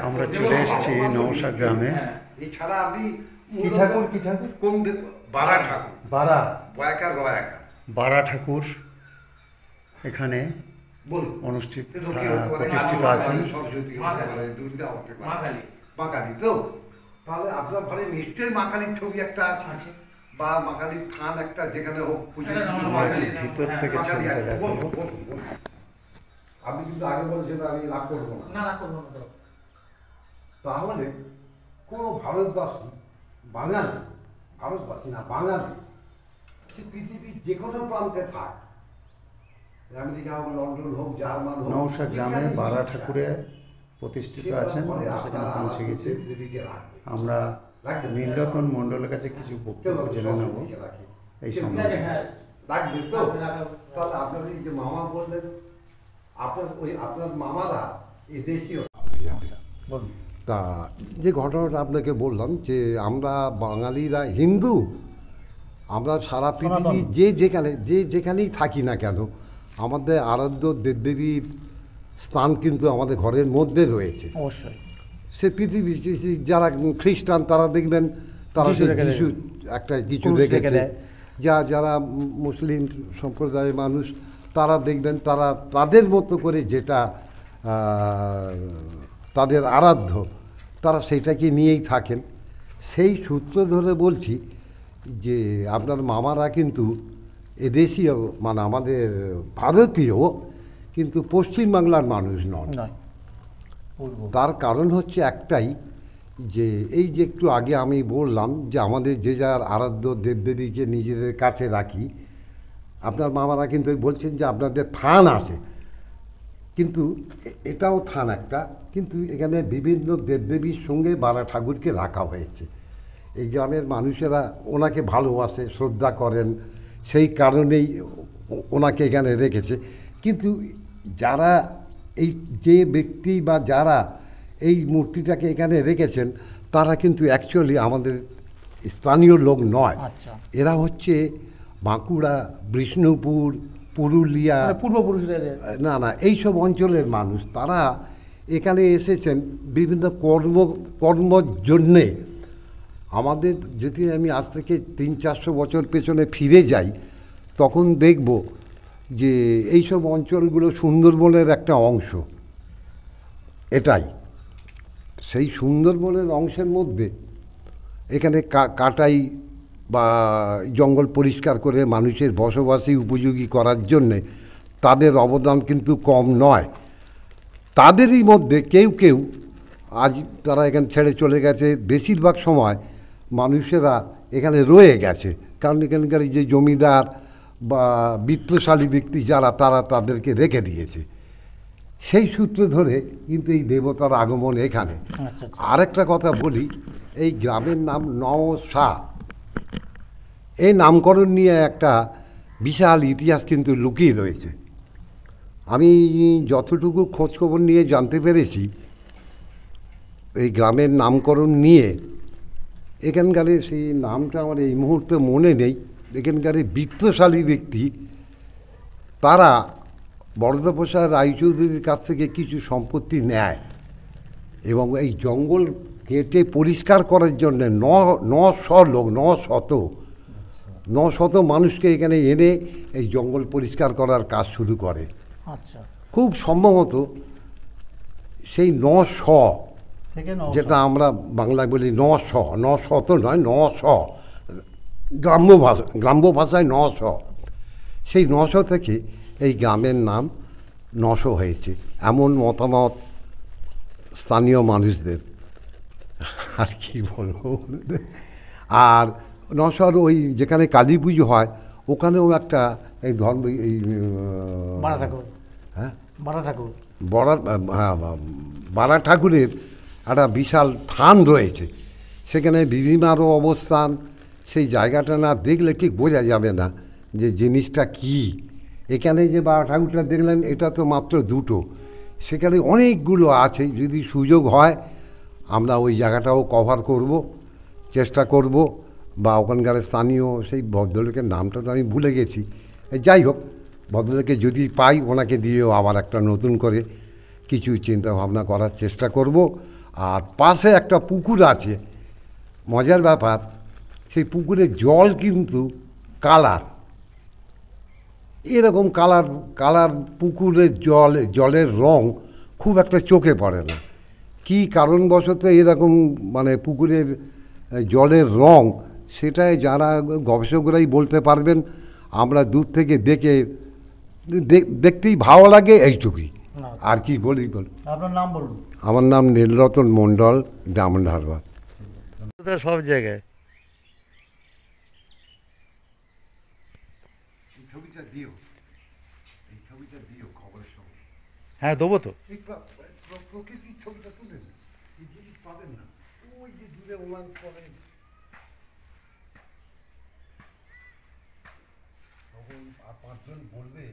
আমরা চলে এসেছি নওশা গ্রামে। এছাড়া আপনি কি ঠাকুর কি ঠাকুর? কোন বারা ঠাকুর, বারা বয়াকা রয়াকা বারা ঠাকুর এখানে বলুন প্রতিষ্ঠিত আছেন। সরস্বতী হতে পারে, দুর্গা হতে পারে, মা কালী। তো তাহলে আপনার ঘরে নিশ্চয়ই মা কালীর ছবি একটা আছে বা মা কালীর থান একটা, যেখানে হোক পুজো ভিতর থেকে ছবিটা দেখাবো। আপনি কিন্তু আগে বলছেন আমি রাগ করবো না। তাহলে কোনো ভারতবাসী, বাঙালি, ভারতবাসী না বাঙালি, সে পৃথিবীর যে কোনো প্রান্তে থাক, আমেরিকা হোক, লন্ডন হোক, জার্মান হোক, নওশা গ্রামে বারা ঠাকুরে প্রতিষ্ঠিত আছেন। আমরা সেখানে পৌঁছে গেছি। আমরা নীলরতন মণ্ডলের কাছে কিছু বক্তব্য জেনে নেব এই সম্বন্ধে। রাখবেন তো? তাহলে আপনাদের যে মামা বললেন, আপনার মামারা এই দেশীয়। তা যে ঘটনাটা আপনাকে বললাম যে আমরা বাঙালিরা হিন্দু, আমরা সারা পৃথিবী যেখানেই থাকি না কেন, আমাদের আরাধ্য দেবদেবীর স্থান কিন্তু আমাদের ঘরের মধ্যে রয়েছে। অবশ্যই সে পৃথিবী যারা খ্রিস্টান তারা দেখবেন তারা কিছু একটা কিছু রেখে দেয়, যারা মুসলিম সম্প্রদায়ের মানুষ তারা দেখবেন তারা তাদের মতো করে যেটা তাদের আরাধ্য তারা সেটাকে নিয়েই থাকেন। সেই সূত্র ধরে বলছি যে আপনার মামারা কিন্তু এদেশীয়, মানে আমাদের ভারতীয়, কিন্তু পশ্চিমবাংলার মানুষ নন। তার কারণ হচ্ছে একটাই, যে এই যে একটু আগে আমি বললাম যে আমাদের যে যার আরাধ্য দেবদেবীকে নিজেদের কাছে রাখি, আপনার মামারা কিন্তু বলছেন যে আপনাদের থান আছে, কিন্তু এটাও থান একটা, কিন্তু এখানে বিভিন্ন দেবদেবীর সঙ্গে বারা ঠাকুরকে রাখা হয়েছে। এই গ্রামের মানুষেরা ওনাকে ভালোবাসে, শ্রদ্ধা করেন, সেই কারণেই ওনাকে এখানে রেখেছে। কিন্তু যারা এই যে ব্যক্তি বা যারা এই মূর্তিটাকে এখানে রেখেছেন তারা কিন্তু অ্যাকচুয়ালি আমাদের স্থানীয় লোক নয়। এরা হচ্ছে বাঁকুড়া, বিষ্ণুপুর, পুরুলিয়া, না এইসব অঞ্চলের মানুষ। তারা এখানে এসেছেন বিভিন্ন কর্মর জন্যে। আমাদের যদি আমি আজ থেকে 300-400 বছর পেছনে ফিরে যাই, তখন দেখব যে এইসব অঞ্চলগুলো সুন্দরবনের একটা অংশ। এটাই সেই সুন্দরবনের অংশের মধ্যে এখানে কাটাই বা জঙ্গল পরিষ্কার করে মানুষের বসবাসী উপযোগী করার জন্যে তাদের অবদান কিন্তু কম নয়। তাদেরই মধ্যে কেউ কেউ আজ তারা এখানে ছেড়ে চলে গেছে, বেশিরভাগ সময় মানুষেরা এখানে রয়ে গেছে, কারণ এখানকার যে জমিদার বা বিত্তশালী ব্যক্তি যারা, তারা তাদেরকে রেখে দিয়েছে। সেই সূত্র ধরে কিন্তু এই দেবতার আগমন এখানে। আরেকটা কথা বলি, এই গ্রামের নাম নওশা, এই নামকরণ নিয়ে একটা বিশাল ইতিহাস কিন্তু লুকিয়ে রয়েছে। আমি যতটুকু খোঁজখবর নিয়ে জানতে পেরেছি, এই গ্রামের নামকরণ নিয়ে এখানকার সেই নামটা আমার এই মুহূর্তে মনে নেই, এখানকার বিত্তশালী ব্যক্তি তারা বরদাপ্রসাদ রায়চৌধুরীর কাছ থেকে কিছু সম্পত্তি নেয় এবং এই জঙ্গল কেটে পরিষ্কার করার জন্যে 900 মানুষকে এখানে এনে এই জঙ্গল পরিষ্কার করার কাজ শুরু করে। খুব সম্ভবত সেই 900, যেটা আমরা বাংলায় বলি 900 নয়, 900 গ্রাম্য ভাষায় 900, সেই 900 থেকে এই গ্রামের নাম নশো হয়েছে, এমন মতামত স্থানীয় মানুষদের। আর কি বলবো। আর নশোর ওই যেখানে কালী পুজো হয় ওখানেও একটা এই ধর্ম, এই বারা ঠাকুরের একটা বিশাল থান রয়েছে, সেখানে বিধিমারও অবস্থান। সেই জায়গাটা না দেখলে ঠিক বোঝা যাবে না যে জিনিসটা কী। এখানে যে বারা ঠাকুরটা দেখলেন এটা তো মাত্র দুটো, সেখানে অনেকগুলো আছে। যদি সুযোগ হয় আমরা ওই জায়গাটাও কভার করব, চেষ্টা করব, বা ওখানকার স্থানীয় সেই ভদ্রলোকের নামটা তো আমি ভুলে গেছি, যাই হোক ভদ্রলোকে যদি পাই ওনাকে দিয়েও আবার একটা নতুন করে কিছু চিন্তা ভাবনা করার চেষ্টা করব। আর পাশে একটা পুকুর আছে, মজার ব্যাপার সেই পুকুরের জল কিন্তু কালার, এরকম কালার কালার পুকুরের জলের রং খুব একটা চোখে পড়ে না। কী কারণবশত এরকম মানে পুকুরের জলের রং, সেটাই যারা গবেষকরাই বলতে পারবেন। আমরা দূর থেকে দেখতেই ভালো লাগে, এইটুকুই। আর কি বলি বল। আপনার নাম বলুন। আমার নাম নীলরতন মণ্ডল, ডায়মন্ড হারবার। সব জায়গায় এই ছবিটা দিও, এই ছবিটা দিও খবরের সঙ্গে। হ্যাঁ দেবো তো। এই প্রকৃতির ছবিটা তুলেন, এই জিনিস পাবেন না। ওই যে দূরে রোমান্স করে, তখন আর পাঁচজন বলবে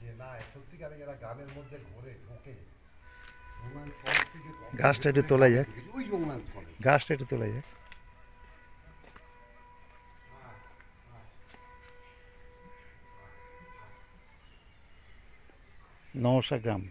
যে না সত্যিকারে এরা গানের মধ্যে ঘোরে ঢোকে, রোমান্স করে থেকে গাছটা একটু তোলা যাক, ওই রোমান্স করে। গাছটা একটু তোলা যাক। নওশা গ্রাম।